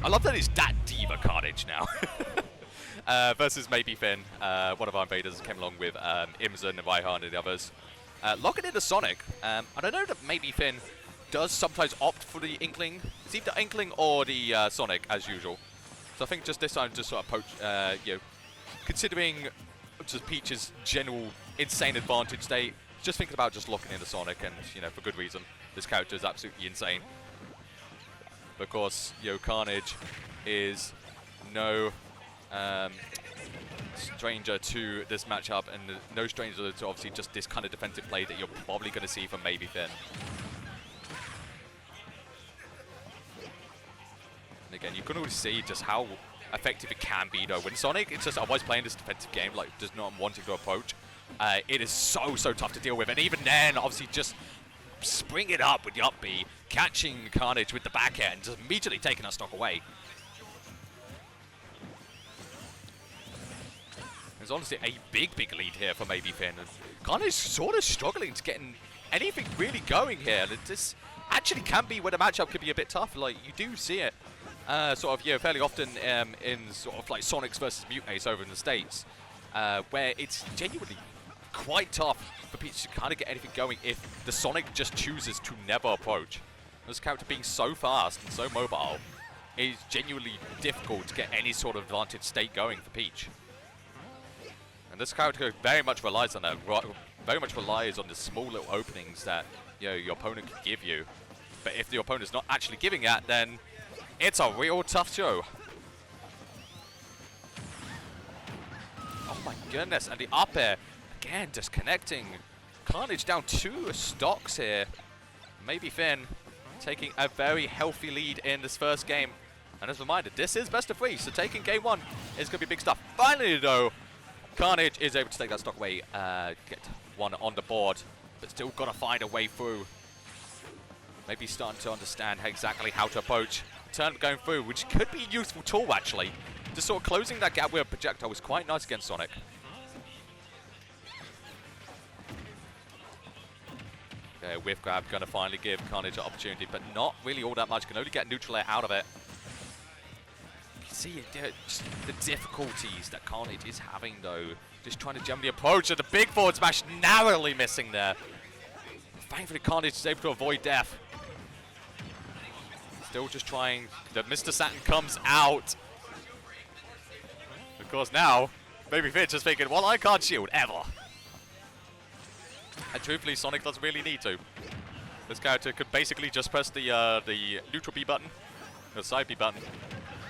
I love that it's DATDIVA Khanage now. Versus MayBeFin, one of our invaders came along with Imzen and Raihan and the others. Locking in the Sonic, and I know that MayBeFin does sometimes opt for the Inkling. It's either the Inkling or the Sonic, as usual. So I think just this time, just sort of approach, you know, considering just Peach's general insane advantage state, just thinking about just locking in the Sonic, and, you know, for good reason. This character is absolutely insane. But of course, you know, Khanage is no stranger to this matchup, and no stranger to obviously just this kind of defensive play that you're probably going to see from MayBeFin. And again, you can always see just how effective it can be though. When Sonic is just otherwise playing this defensive game, like does not wanting to approach, it is so tough to deal with. And even then, obviously just spring it up with the up B, catching Khanage with the back end, just immediately taking that stock away. There's honestly a big lead here for MayBeFin. Khanage sort of struggling to get anything really going here. And this actually can be where the matchup could be a bit tough. Like, you do see it sort of, you know, fairly often in sort of like Sonics versus Mutates over in the States, where it's genuinely quite tough for Peach to kind of get anything going if the Sonic just chooses to never approach. This character being so fast and so mobile is genuinely difficult to get any sort of advantage state going for Peach. And this character very much relies on that, very much relies on the small little openings that, you know, your opponent can give you. But if the opponent's not actually giving that, then it's a real tough show. Oh my goodness, and the up air, again, disconnecting. Khanage down 2 stocks here. MayBeFin taking a very healthy lead in this first game. And as a reminder, this is best of 3, so taking game 1 is going to be big stuff. Finally, though, Khanage is able to take that stock away, get one on the board, but still got to find a way through. Maybe starting to understand exactly how to approach. Turn going through, which could be a useful tool, actually. Just sort of closing that gap with a projectile was quite nice against Sonic. Okay, whiff grab going to finally give Khanage an opportunity, but not really all that much. Can only get neutral air out of it. See the difficulties that Khanage is having though. Just trying to jump the approach, and the big forward smash narrowly missing there. Thankfully Khanage is able to avoid death. Still just trying. The Mr. Saturn comes out. Of course now, MayBeFin just thinking, well, I can't shield ever. And truthfully, Sonic doesn't really need to. This character could basically just press the neutral B button, the side B button,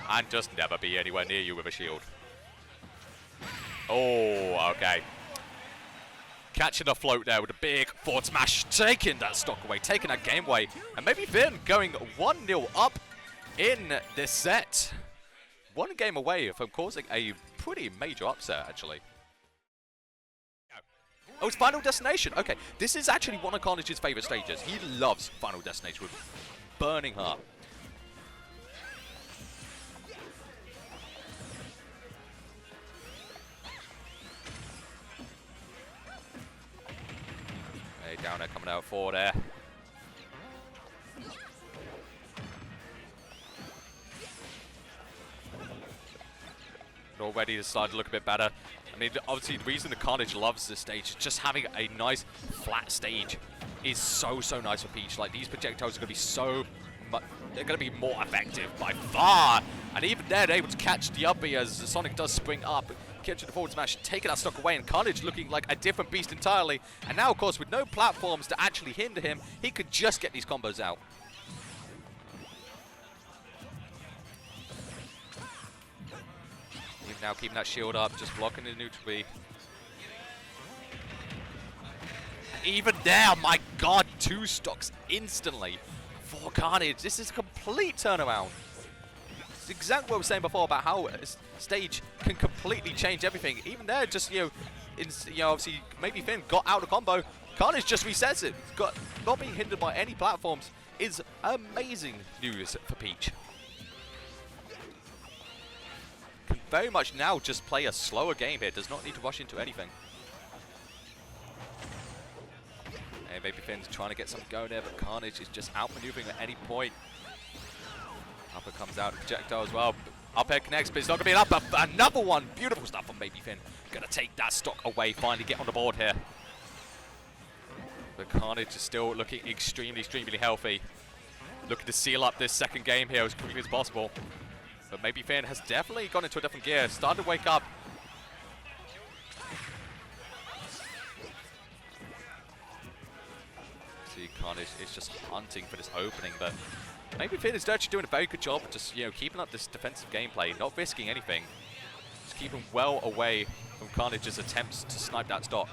and just never be anywhere near you with a shield. Oh, okay. Catching a float there with a big forward smash, taking that stock away, taking that game away. And MayBeFin going 1-0 up in this set. One game away from causing a pretty major upset, actually. Oh, it's Final Destination. Okay, this is actually one of Khanag's favorite stages. He loves Final Destination with burning heart. Hey, down there coming out forward there. Already started to look a bit better. I mean, obviously, the reason the Khanage loves this stage is just having a nice flat stage is so nice for Peach. Like, these projectiles are going to be so much, they're going to be more effective by far. And even there, they're able to catch the up B as Sonic does spring up, catching the forward smash, taking that stock away, and Khanage looking like a different beast entirely. And now, of course, with no platforms to actually hinder him, he could just get these combos out. Now keeping that shield up, just blocking the neutral B. Even there, my god, 2 stocks instantly for Khanage. This is a complete turnaround. It's exactly what I was saying before about how a stage can completely change everything. Even there, just, obviously, MayBeFin got out of combo. Khanage just resets it. Not being hindered by any platforms is amazing news for Peach. Can very much now just play a slower game here. Does not need to rush into anything. And MayBeFin's trying to get something going there, but Khanage is just outmaneuvering at any point. Upper comes out, projectile as well. Up air connects, but it's not going to be an upper. Another one. Beautiful stuff from MayBeFin. Going to take that stock away, finally get on the board here. But Khanage is still looking extremely, extremely healthy. Looking to seal up this second game here as quickly as possible. But MayBeFin has definitely gone into a different gear. Started to wake up. See, Khanage is just hunting for this opening, but MayBeFin is actually doing a very good job of just, you know, keeping up this defensive gameplay, not risking anything. Just keeping well away from Khanage's attempts to snipe that stock.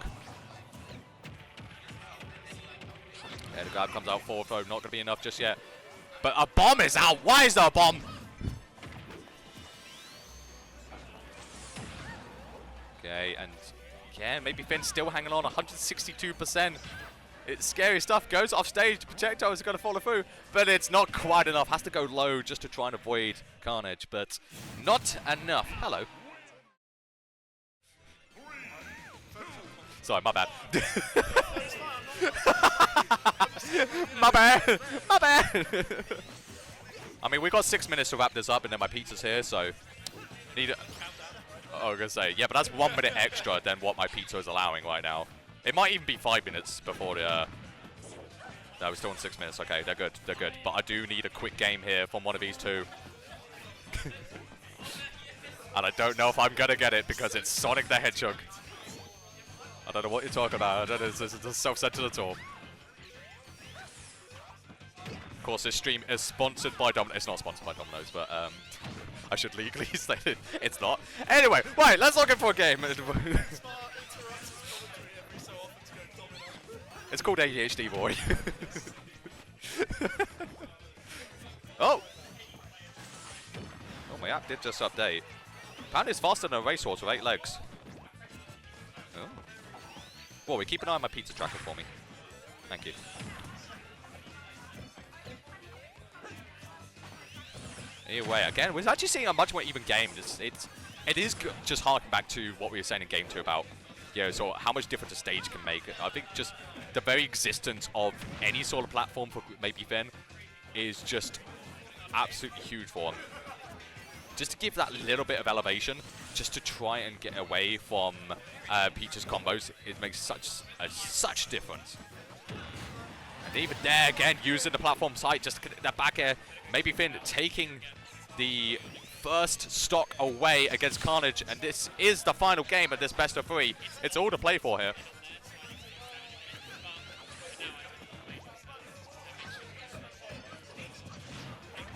Yeah, the grab comes out forward throw, not going to be enough just yet. But a bomb is out. Why is there a bomb? Okay, and yeah, MayBeFin still hanging on 162%. It's scary stuff. Goes off stage. The projectile is going to follow through, but it's not quite enough. Has to go low just to try and avoid Khanage, but not enough. Hello. Sorry, my bad. My bad. My bad. I mean, we've got 6 minutes to wrap this up, and then my pizza's here, so need a... I was going to say, yeah, but that's 1 minute extra than what my pizza is allowing right now. It might even be 5 minutes before the... No, we're still in 6 minutes. Okay, they're good. They're good. But I do need a quick game here from one of these two. And I don't know if I'm going to get it because it's Sonic the Hedgehog. I don't know what you're talking about. I don't know. It's self-centered at all. Of course, this stream is sponsored by Domino's. It's not sponsored by Domino's, but I should legally say it. It's not. Anyway, right, let's log in for a game. It's called ADHD, boy. Oh! Oh, my app did just update. Apparently it's faster than a racehorse with 8 legs. Oh. Well, keep an eye on my pizza tracker for me. Thank you. Anyway, again, we're actually seeing a much more even game. It is just harking back to what we were saying in Game 2 about, you know, so how much difference a stage can make. I think just the very existence of any sort of platform for MayBeFin is just absolutely huge for them. Just to give that little bit of elevation, just to try and get away from Peach's combos, it makes such difference. And even there, again, using the platform side, just that back air, MayBeFin taking the first stock away against Khanage, and this is the final game of this best of 3. It's all to play for here.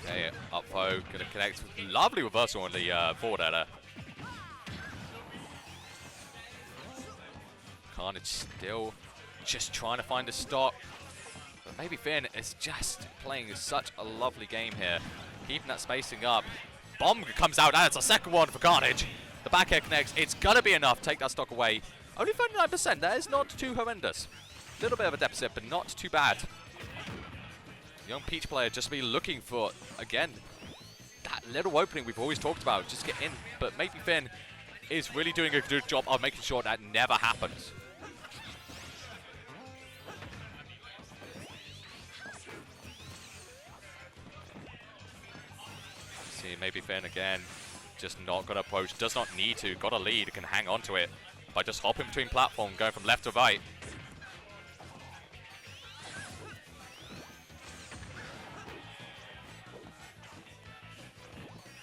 Okay, up foe, gonna connect. Lovely reversal on the forward header. Khanage still just trying to find a stock. But MayBeFin is just playing such a lovely game here. Keeping that spacing up. Bomb comes out, and it's a second one for Khanage. The back air connects. It's gonna be enough. Take that stock away. Only 39%. That is not too horrendous. A little bit of a deficit, but not too bad. Young Peach player just be looking for, again, that little opening we've always talked about. Just get in. But MayBeFin is really doing a good job of making sure that never happens. See, MayBeFin again, just not going to approach, does not need to, got a lead, can hang on to it by just hopping between platform, going from left to right.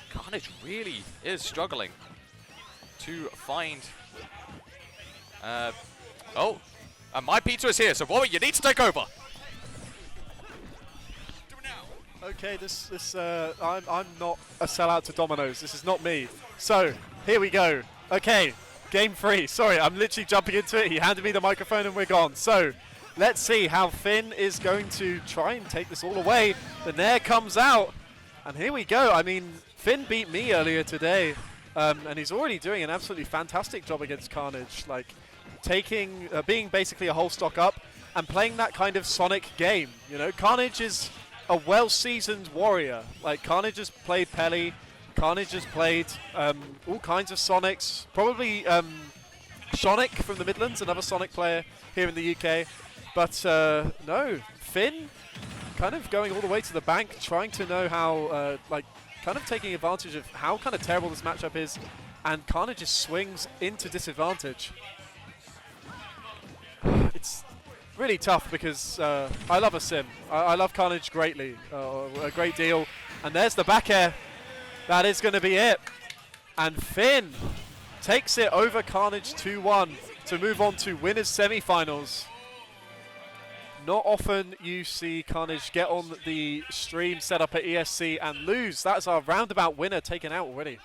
Khanage really is struggling to find... oh, and my pizza is here, so Warwick, you need to take over. Okay, I'm not a sellout to Domino's. This is not me. So, here we go. Okay, game 3. Sorry, I'm literally jumping into it. He handed me the microphone and we're gone. So, let's see how Finn is going to try and take this all away. The Nair comes out. And here we go. I mean, Finn beat me earlier today. And he's already doing an absolutely fantastic job against Khanage. Like, taking, being basically a whole stock up and playing that kind of Sonic game. You know, Khanage is a well-seasoned warrior. Like, Khanage has played Pele, Khanage has played all kinds of Sonics, probably Sonic from the Midlands, another Sonic player here in the UK. But no, Finn kind of going all the way to the bank, trying to know how, like, kind of taking advantage of how kind of terrible this matchup is, and Khanage just swings into disadvantage. It's really tough because I love a sim. I love Khanage greatly, a great deal. And there's the back air. That is going to be it. And Finn takes it over Khanage 2-1 to move on to winners semi-finals. Not often you see Khanage get on the stream set up at ESC and lose. That's our roundabout winner taken out already.